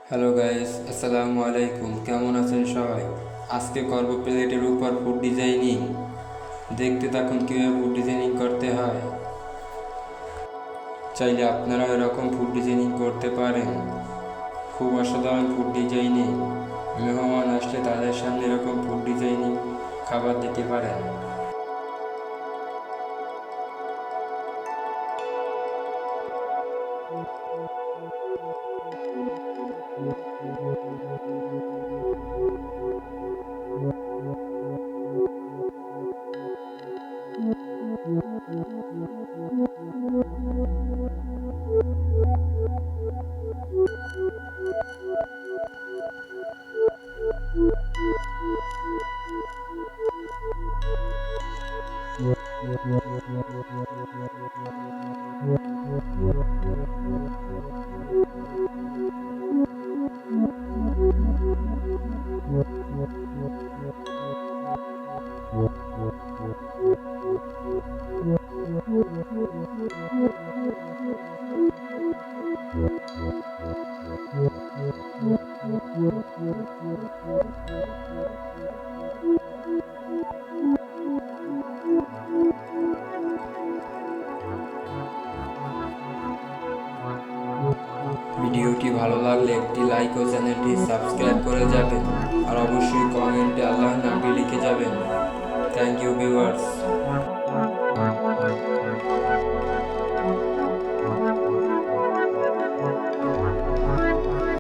Hello guys, আসসালামু আলাইকুম। কেমন আছেন সবাই? আজকে করব প্লেটের উপর ফুড ডিজাইনিং। দেখতে থাকুন কীভাবে ফুড ডিজাইনিং করতে হয়। চাইলে আপনারাও এরকম ফুড ডিজাইনিং করতে পারেন। খুব অসাধারণ ফুড ডিজাইনিং। মেহমান আসলে তাদের সামনে এরকম ফুড ডিজাইনিং খাবার দিতে পারেন। ভিডিওটি ভালো লাগলে একটি লাইক ও চ্যানেলটি সাবস্ক্রাইব করে যাবেন। আর অবশ্যই কমেন্টে আল্লাহর নামটি লিখে যাবেন। Thank you viewers.